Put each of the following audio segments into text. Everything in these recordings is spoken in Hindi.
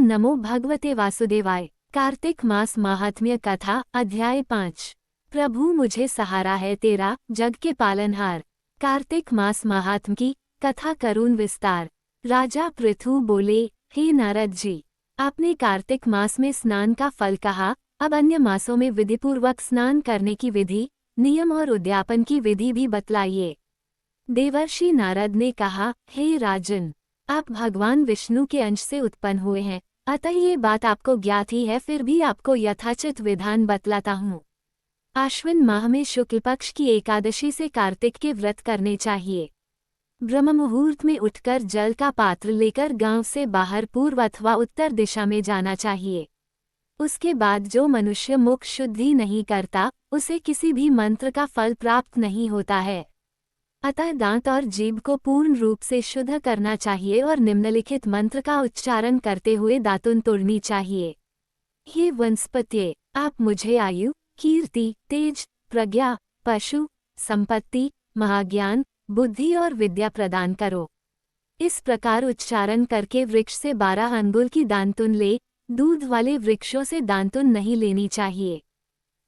नमो भगवते वासुदेवाय। कार्तिक मास महात्म्य कथा अध्याय 5। प्रभु मुझे सहारा है तेरा, जग के पालनहार। कार्तिक मास महात्म की कथा करुण विस्तार। राजा पृथु बोले, हे नारद जी, आपने कार्तिक मास में स्नान का फल कहा, अब अन्य मासों में विधिपूर्वक स्नान करने की विधि, नियम और उद्यापन की विधि भी बतलाइए। देवर्षि नारद ने कहा, हे राजन, आप भगवान विष्णु के अंश से उत्पन्न हुए हैं, अतः ये बात आपको ज्ञात ही है, फिर भी आपको यथाचित विधान बतलाता हूँ। आश्विन माह में शुक्ल पक्ष की एकादशी से कार्तिक के व्रत करने चाहिए। ब्रह्म मुहूर्त में उठकर जल का पात्र लेकर गांव से बाहर पूर्व अथवा उत्तर दिशा में जाना चाहिए। उसके बाद जो मनुष्य मुख शुद्धि नहीं करता, उसे किसी भी मंत्र का फल प्राप्त नहीं होता है। अतः दांत और जीभ को पूर्ण रूप से शुद्ध करना चाहिए और निम्नलिखित मंत्र का उच्चारण करते हुए दातुन तोड़नी चाहिए। हे वनस्पत्ये, आप मुझे आयु, कीर्ति, तेज, प्रज्ञा, पशु, संपत्ति, महाज्ञान, बुद्धि और विद्या प्रदान करो। इस प्रकार उच्चारण करके वृक्ष से 12 अंगुल की दांतुन ले, दूध वाले वृक्षों से दांतुन नहीं लेनी चाहिए।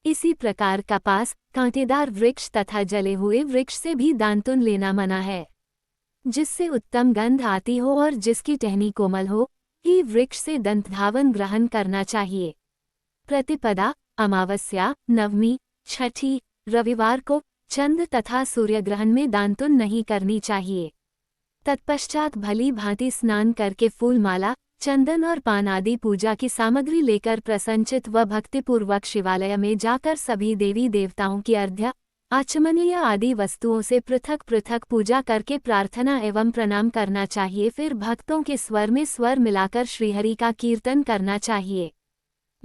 इसी प्रकार कपास, कांटेदार वृक्ष तथा जले हुए वृक्ष से भी दांतुन लेना मना है। जिससे उत्तम गंध आती हो और जिसकी टहनी कोमल हो, ही वृक्ष से दंतधावन ग्रहण करना चाहिए। प्रतिपदा, अमावस्या, नवमी, छठी, रविवार को चंद्र तथा सूर्यग्रहण में दांतुन नहीं करनी चाहिए। तत्पश्चात भली भांति स्नान करके फूलमाला, चंदन और पान आदि पूजा की सामग्री लेकर प्रसन्नचित व भक्तिपूर्वक शिवालय में जाकर सभी देवी देवताओं की अर्घ्य, आचमनीय आदि वस्तुओं से पृथक पृथक पूजा करके प्रार्थना एवं प्रणाम करना चाहिए। फिर भक्तों के स्वर में स्वर मिलाकर श्रीहरि का कीर्तन करना चाहिए।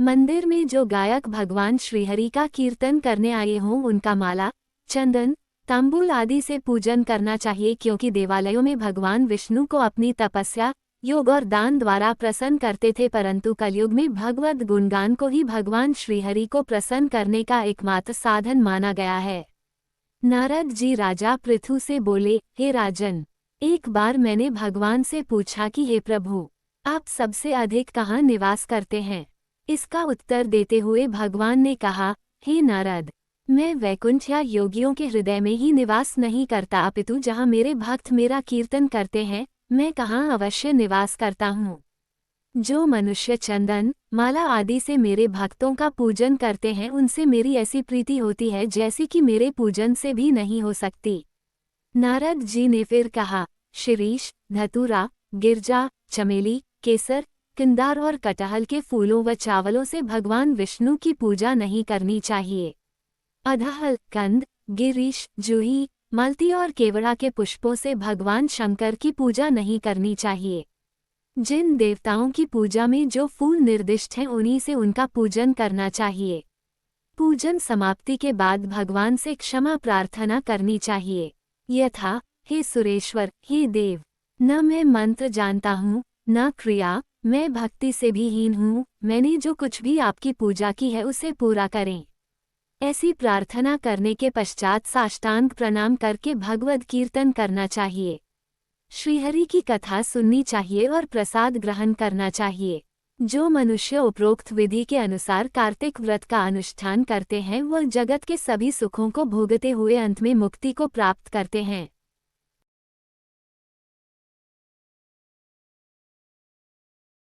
मंदिर में जो गायक भगवान श्रीहरि का कीर्तन करने आए हों उनका माला, चंदन, तांबूल आदि से पूजन करना चाहिए, क्योंकि देवालयों में भगवान विष्णु को अपनी तपस्या, योग और दान द्वारा प्रसन्न करते थे, परंतु कलयुग में भगवद गुणगान को ही भगवान श्रीहरि को प्रसन्न करने का एकमात्र साधन माना गया है। नारद जी राजा पृथु से बोले, हे राजन, एक बार मैंने भगवान से पूछा कि हे प्रभु, आप सबसे अधिक कहाँ निवास करते हैं। इसका उत्तर देते हुए भगवान ने कहा, हे नारद, मैं वैकुंठ या योगियों के हृदय में ही निवास नहीं करता, अपितु जहाँ मेरे भक्त मेरा कीर्तन करते हैं, मैं कहाँ अवश्य निवास करता हूँ। जो मनुष्य चंदन, माला आदि से मेरे भक्तों का पूजन करते हैं, उनसे मेरी ऐसी प्रीति होती है जैसी कि मेरे पूजन से भी नहीं हो सकती। नारद जी ने फिर कहा, शिरीष, धतूरा, गिरजा, चमेली, केसर, किंदार और कटहल के फूलों व चावलों से भगवान विष्णु की पूजा नहीं करनी चाहिए। अधहल, कंद, गिरीश, जूही, मालती और केवड़ा के पुष्पों से भगवान शंकर की पूजा नहीं करनी चाहिए। जिन देवताओं की पूजा में जो फूल निर्दिष्ट हैं उन्हीं से उनका पूजन करना चाहिए। पूजन समाप्ति के बाद भगवान से क्षमा प्रार्थना करनी चाहिए। यथा, हे सुरेश्वर, हे देव, न मैं मंत्र जानता हूँ, न क्रिया, मैं भक्ति से भी हीन हूँ, मैंने जो कुछ भी आपकी पूजा की है उसे पूरा करें। ऐसी प्रार्थना करने के पश्चात साष्टांग प्रणाम करके भगवद कीर्तन करना चाहिए। श्रीहरि की कथा सुननी चाहिए और प्रसाद ग्रहण करना चाहिए। जो मनुष्य उपरोक्त विधि के अनुसार कार्तिक व्रत का अनुष्ठान करते हैं, वह जगत के सभी सुखों को भोगते हुए अंत में मुक्ति को प्राप्त करते हैं।